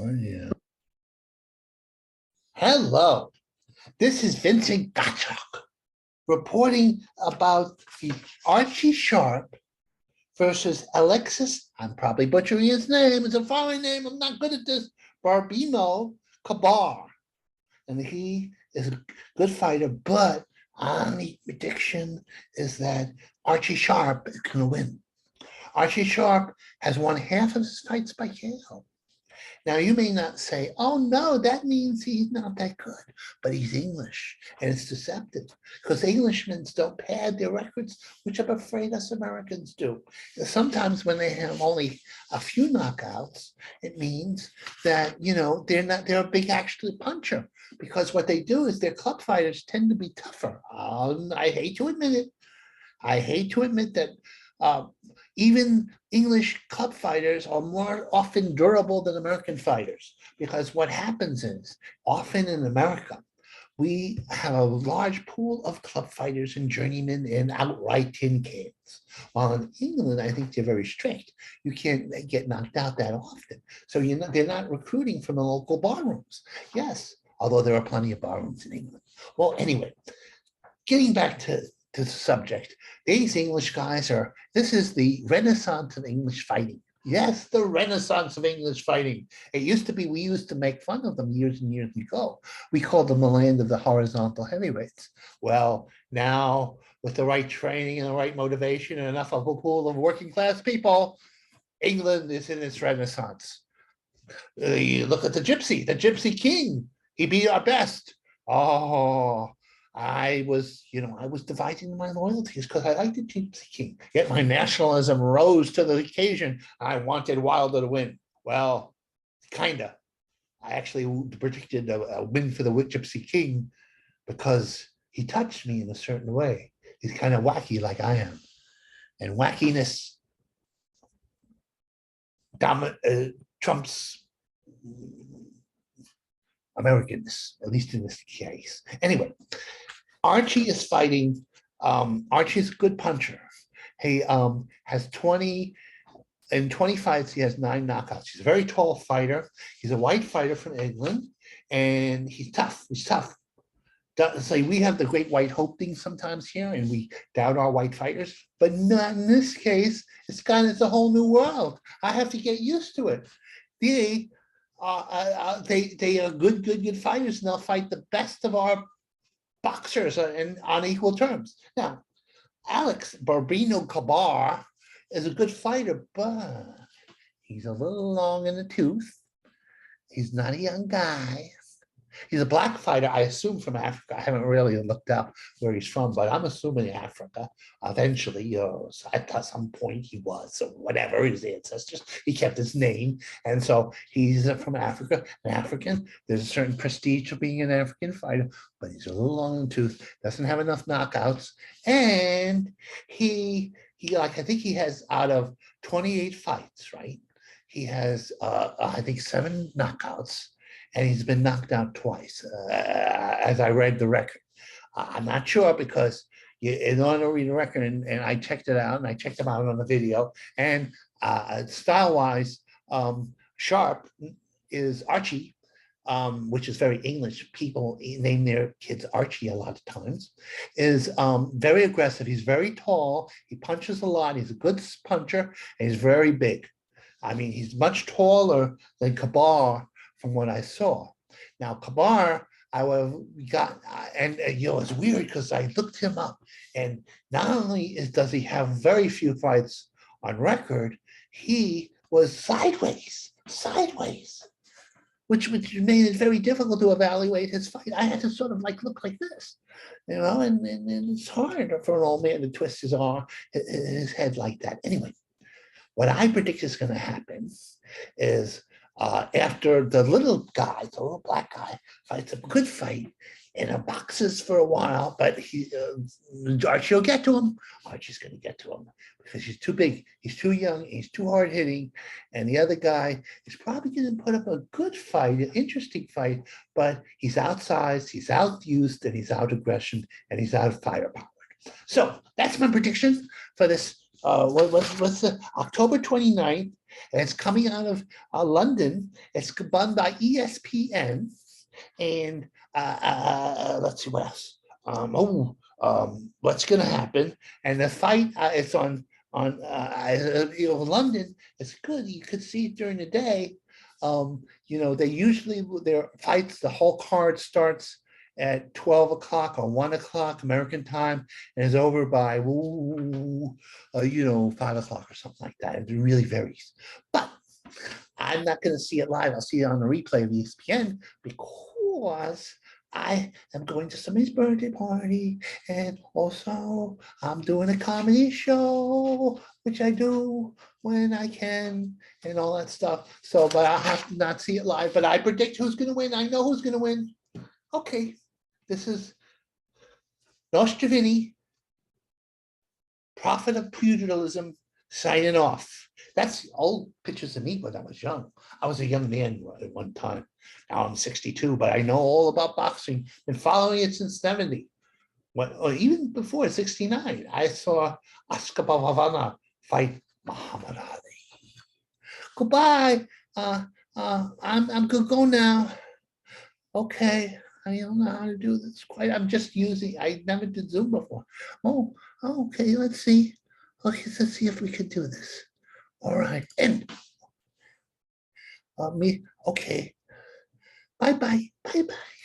Oh, yeah. Hello, this is Vincent Gottschalk reporting about the Archie Sharp versus Alexis. I'm probably butchering his name. It's a foreign name. I'm not good at this. Barbino Kabore. And he is a good fighter, but my prediction is that Archie Sharp is going to win. Archie Sharp has won half of his fights by KO. Now, you may not say, oh, no, that means he's not that good, but he's English, and it's deceptive because Englishmen don't pad their records, which I'm afraid us Americans do. Sometimes when they have only a few knockouts, it means that, they're a big actually puncher because what they do is their club fighters tend to be tougher. I hate to admit it. I hate to admit that even English club fighters are more often durable than American fighters because what happens is often in America, we have a large pool of club fighters and journeymen and outright tin cans. While in England, I think they're very strict. You can't get knocked out that often. So they're not recruiting from the local barrooms. Yes, although there are plenty of barrooms in England. Well, anyway, getting back to the subject. These English guys this is the renaissance of English fighting. Yes, the renaissance of English fighting. It used to be, we used to make fun of them years and years ago. We called them the land of the horizontal heavyweights. Well, now with the right training and the right motivation and enough of a pool of working class people, England is in its renaissance. You look at the Gypsy King. He beat our best. Oh, I was dividing my loyalties because I liked the Gypsy King. Yet my nationalism rose to the occasion. I wanted Wilder to win. Well, kinda. I actually predicted a win for the Gypsy King because he touched me in a certain way. He's kind of wacky like I am. And wackiness trumps Americanness, at least in this case. Anyway, Archie is fighting. Archie's a good puncher. He has 20 fights. He has 9 knockouts. He's a very tall fighter. He's a white fighter from England, and he's tough. He's tough. So we have the great white hope thing sometimes here, and we doubt our white fighters, but not in this case. It's a whole new world. I have to get used to it. They are good fighters, and they'll fight the best of our boxers and on equal terms. Now, Alex Barbino Kabore is a good fighter, but he's a little long in the tooth. He's not a young guy. He's a black fighter, I assume from Africa. I haven't really looked up where he's from, but I'm assuming Africa. Eventually, at some point he was, or whatever his ancestors, he kept his name. And so he's from Africa, an African. There's a certain prestige of being an African fighter, but he's a little long in the tooth, doesn't have enough knockouts. And I think he has out of 28 fights, right? He has, I think, 7 knockouts. And he's been knocked out twice, as I read the record. I'm not sure because in order to read the record, and I checked it out, and I checked him out on the video, and style-wise, Sharp is Archie, which is very English. People name their kids Archie a lot of times, is very aggressive. He's very tall. He punches a lot. He's a good puncher, and he's very big. I mean, he's much taller than Kabore, from what I saw. Now, Kabore, it's weird because I looked him up, and not only does he have very few fights on record, he was sideways, which made it very difficult to evaluate his fight. I had to sort of look like this, and it's hard for an old man to twist his head like that. Anyway, what I predict is going to happen is after the little black guy fights a good fight and boxes for a while, but Archie will get to him. Archie's going to get to him because he's too big, he's too young, he's too hard hitting, and the other guy is probably going to put up a good fight, an interesting fight, but he's outsized, he's out-used, and he's out-aggression, and he's out-firepowered. So that's my prediction for this. What's the October 29th And it's coming out of London. It's run by ESPN. And let's see what else. What's going to happen? And the fight, it's on London. It's good. You could see it during the day. They usually, their fights, the whole card starts at 12 o'clock or 1 o'clock American time and is over by 5 o'clock or something like that. It really varies. But I'm not going to see it live. I'll see it on the replay of ESPN because I am going to somebody's birthday party, and also I'm doing a comedy show, which I do when I can, and all that stuff. So, but I'll have to not see it live. But I predict who's going to win. I know who's going to win. Okay, this is Nostravini, prophet of pugilism, signing off. That's old pictures of me when I was young. I was a young man at one time. Now I'm 62, but I know all about boxing. Been following it since 70. Or even before 69. I saw Oscar Bavavana fight Muhammad Ali. Goodbye. I'm good to go now. Okay. I don't know how to do this quite. I'm just using, I never did Zoom before. Oh, okay, let's see. Okay, let's see if we can do this. All right, and okay. Bye-bye, bye-bye.